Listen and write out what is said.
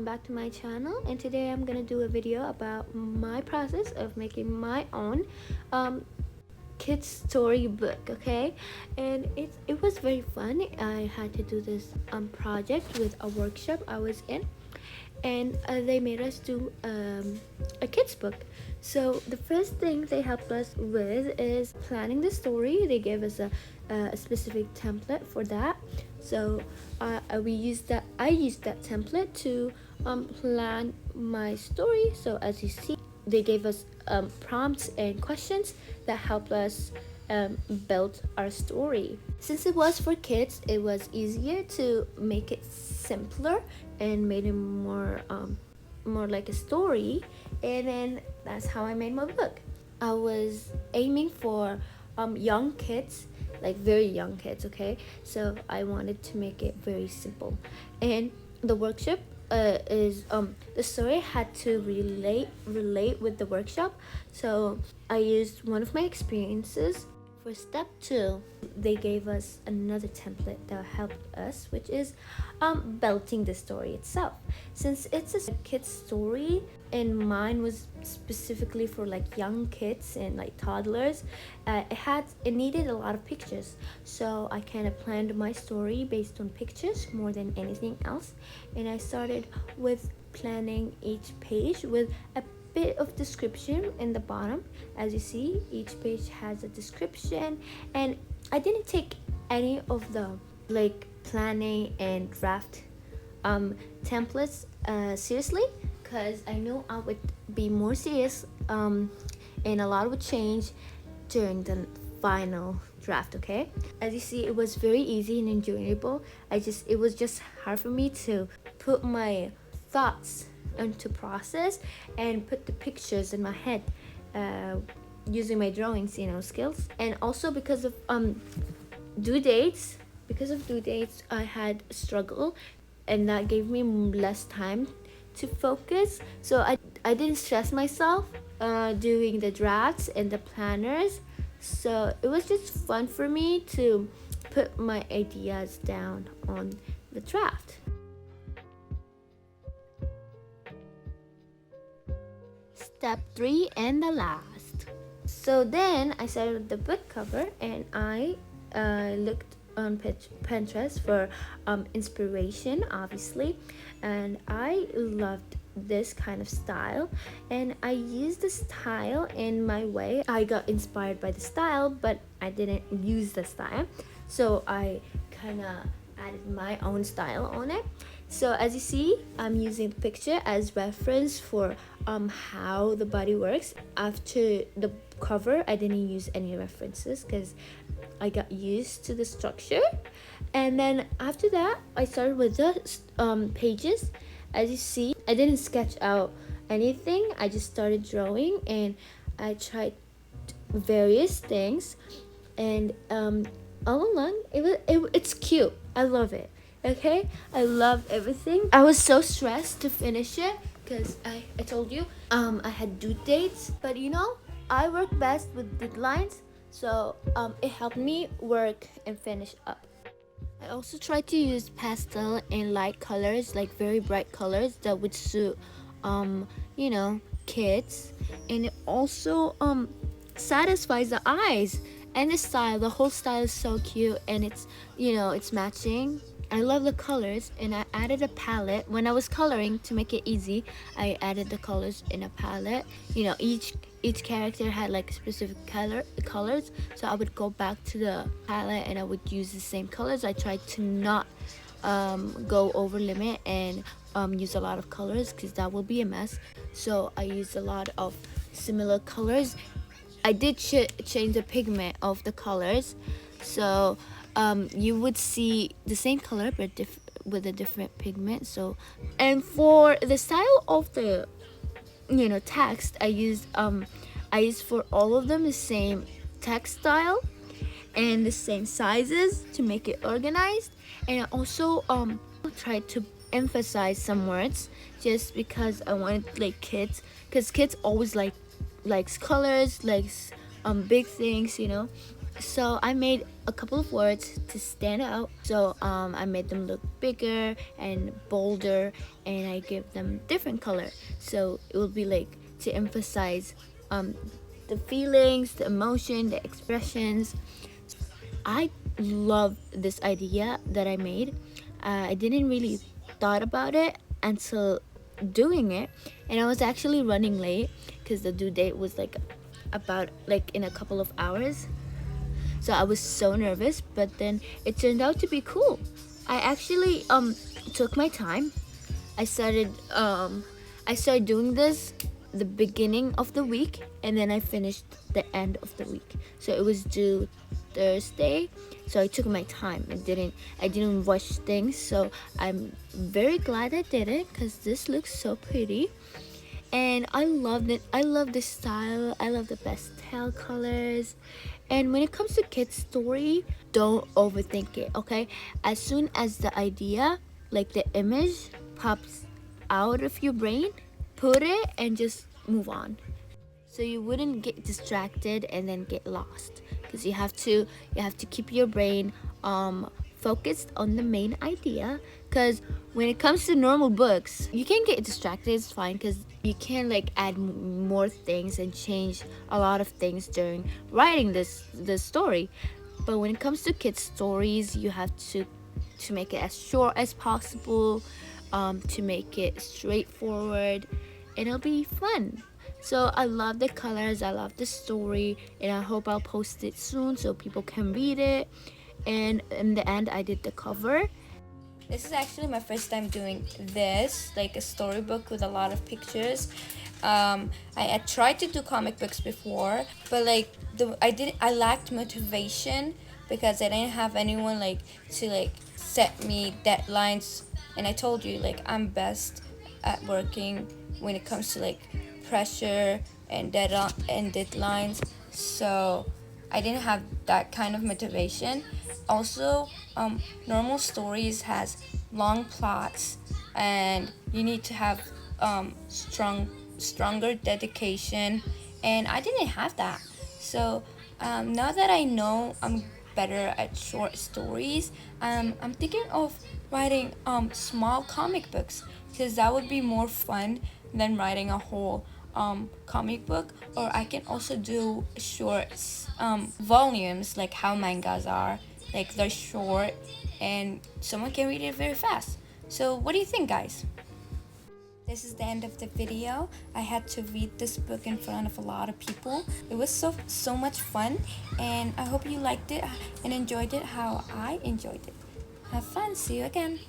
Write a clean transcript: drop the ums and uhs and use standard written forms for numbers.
back to my channel, and today I'm gonna do a video about my process of making my own kids story book. Okay, and it was very fun. I had to do this project with a workshop I was in, and they made us do a kids book. So the first thing they helped us with is planning the story. They gave us a specific template for that. So we used that. I used that template to plan my story. So as you see, they gave us prompts and questions that help us build our story. Since it was for kids, it was easier to make it simpler and made it more like a story. And then that's how I made my book. I was aiming for young kids, like very young kids. Okay, so I wanted to make it very simple. And the workshop is the story had to relate with the workshop, so I used one of my experiences. For step 2, they gave us another template that helped us, which is belting the story itself. Since it's a kid's story and mine was specifically for like young kids and like toddlers, it needed a lot of pictures. So I kind of planned my story based on pictures more than anything else. And I started with planning each page with a bit of description in the bottom. As you see, each page has a description, and I didn't take any of the like planning and draft templates seriously, because I know I would be more serious and a lot would change during the final draft. Okay, as you see, it was very easy and enjoyable. It was just hard for me to put my thoughts into process and put the pictures in my head using my drawings skills. And also because of due dates I had a struggle, and that gave me less time to focus. So I didn't stress myself doing the drafts and the planners. So it was just fun for me to put my ideas down on the draft. Step 3 and the last. So then I started with the book cover, and I looked on Pinterest for inspiration, obviously, and I loved this kind of style, and I used the style in my way. I got inspired by the style, but I didn't use the style, so I kind of added my own style on it. So as you see, I'm using the picture as reference for how the body works. After the cover, I didn't use any references because I got used to the structure. And then after that, I started with the pages. As you see, I didn't sketch out anything. I just started drawing, and I tried various things. And all along, it's cute. I love it. Okay, I love everything. I was so stressed to finish it because I told you I had due dates, but I work best with deadlines, so it helped me work and finish up. I also tried to use pastel and light colors, like very bright colors that would suit kids, and it also satisfies the eyes. And the style, the whole style is so cute, and it's matching. I love the colors, and I added a palette. When I was coloring, to make it easy, I added the colors in a palette. Each character had like specific colors, so I would go back to the palette and I would use the same colors. I tried to not go over limit and use a lot of colors, because that will be a mess. So I used a lot of similar colors. I did change the pigment of the colors, so you would see the same color but with a different pigment. So, and for the style of the text, I used for all of them the same text style and the same sizes to make it organized. And I also tried to emphasize some words, just because I wanted like kids, because kids always likes colors, likes big things. So I made a couple of words to stand out. So I made them look bigger and bolder, and I give them different color. So it will be like to emphasize um, the feelings, the emotion, the expressions. I love this idea that I made. I didn't really thought about it until doing it, and I was actually running late because the due date was like about like in a couple of hours. So I was so nervous, but then it turned out to be cool. I actually took my time. I started doing this the beginning of the week, and then I finished the end of the week. So it was due Thursday. So I took my time. I didn't rush things. So I'm very glad I did it because this looks so pretty. And I loved it. I love the style. I love the pastel colors. And when it comes to kids story, don't overthink it, okay? As soon as the idea, like the image, pops out of your brain, put it and just move on. So you wouldn't get distracted and then get lost, because you have to keep your brain focused on the main idea. Because when it comes to normal books, you can get distracted. It's fine because you can like add more things and change a lot of things during writing this story. But when it comes to kids stories, you have to make it as short as possible, to make it straightforward, and it'll be fun. So I love the colors, I love the story, and I hope I'll post it soon so people can read it. And in the end, I did the cover. This is actually my first time doing this, like a storybook with a lot of pictures. I tried to do comic books before, but like I lacked motivation because I didn't have anyone like to like set me deadlines. And I told you like I'm best at working when it comes to like pressure and deadlines. So I didn't have that kind of motivation. Also, normal stories has long plots, and you need to have stronger dedication, and I didn't have that. So now that I know I'm better at short stories, I'm thinking of writing small comic books because that would be more fun than writing a whole comic book. Or I can also do short volumes like how mangas are, like they're short and someone can read it very fast. So what do you think, guys? This is the end of the video. I had to read this book in front of a lot of people. It was so much fun, and I hope you liked it and enjoyed it how I enjoyed it. Have fun. See you again.